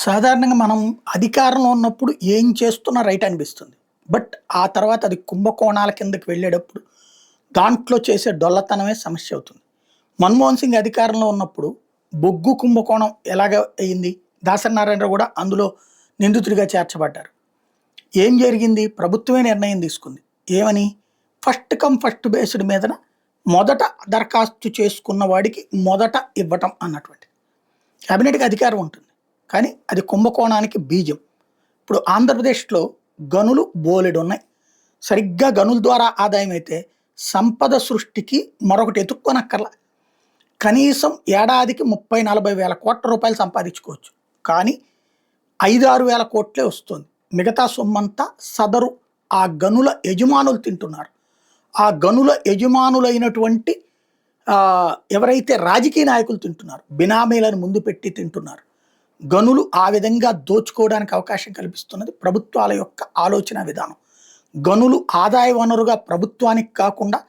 సాధారణంగా మనం అధికారంలో ఉన్నప్పుడు ఏం చేస్తున్నా రైట్ అనిపిస్తుంది. బట్ ఆ తర్వాత అది కుంభకోణాల కిందకి వెళ్ళేటప్పుడు దాంట్లో చేసే డొల్లతనమే సమస్య అవుతుంది. మన్మోహన్ సింగ్ అధికారంలో ఉన్నప్పుడు బొగ్గు కుంభకోణం ఎలాగ అయింది? దాసరి నారాయణరావు కూడా అందులో నిందితుడిగా చేర్చబడ్డారు. ఏం జరిగింది? ప్రభుత్వమే నిర్ణయం తీసుకుంది. ఏమని? ఫస్ట్ కమ్ ఫస్ట్ బేస్డ్ మీదన మొదట దరఖాస్తు చేసుకున్న వాడికి మొదట ఇవ్వటం అన్నటువంటి. కేబినెట్‌కి అధికారం ఉంటుంది. కానీ అది కుంభకోణానికి బీజం. ఇప్పుడు ఆంధ్రప్రదేశ్‌లో గనులు బోలెడున్నాయి. సరిగ్గా గనుల ద్వారా ఆదాయం అయితే సంపద సృష్టికి మరొకటి ఎతుక్కోనక్కర్లా. కనీసం ఏడాదికి 30-40 వేల కోట్ల రూపాయలు సంపాదించుకోవచ్చు. కానీ 5-6 వేల కోట్లే వస్తుంది. మిగతా సొమ్మంతా సదరు ఆ గనుల యజమానులు తింటున్నారు. ఆ గనుల యజమానులైనటువంటి ఎవరైతే రాజకీయ నాయకులు తింటున్నారు. బినామీలను ముందు పెట్టి తింటున్నారు. గనులు ఆ విధంగా దోచుకోవడానికి అవకాశం కల్పిస్తున్నది ప్రభుత్వాల యొక్క ఆలోచన విధానం. గనులు ఆదాయ వనరుగా ప్రభుత్వానికి కాకుండా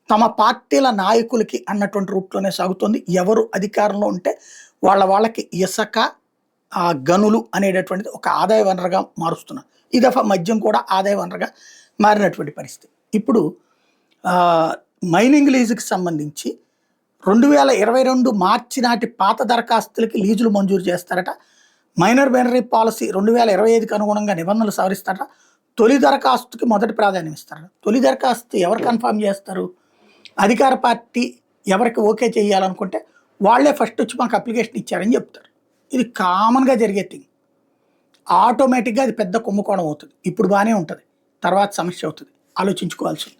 తమ పార్టీల నాయకులకి అన్నటువంటి రూట్లోనే సాగుతుంది. ఎవరు అధికారంలో ఉంటే వాళ్ళకి ఇసుక గనులు అనేటటువంటిది ఒక ఆదాయ వనరుగా మారుస్తున్నారు. ఈ దఫా మద్యం కూడా ఆదాయ వనరుగా మారినటువంటి పరిస్థితి. ఇప్పుడు మైనింగ్ లీజుకి సంబంధించి 2022 మార్చి నాటి పాత దరఖాస్తులకి లీజులు మంజూరు చేస్తారట. మైనర్ బైనరీ పాలసీ 2025కి అనుగుణంగా నిబంధనలు సవరిస్తారట. తొలి దరఖాస్తుకి మొదటి ప్రాధాన్యం ఇస్తారట. తొలి దరఖాస్తు ఎవరు కన్ఫర్మ్ చేస్తారు? అధికార పార్టీ ఎవరికి ఓకే చేయాలనుకుంటే వాళ్ళే ఫస్ట్ వచ్చి మాకు అప్లికేషన్ ఇచ్చారని చెప్తారు. ఇది కామన్గా జరిగే థింగ్. ఆటోమేటిక్గా అది పెద్ద కుంభకోణం అవుతుంది. ఇప్పుడు బాగానే ఉంటుంది, తర్వాత సమస్య అవుతుంది. ఆలోచించుకోవాల్సి ఉంది.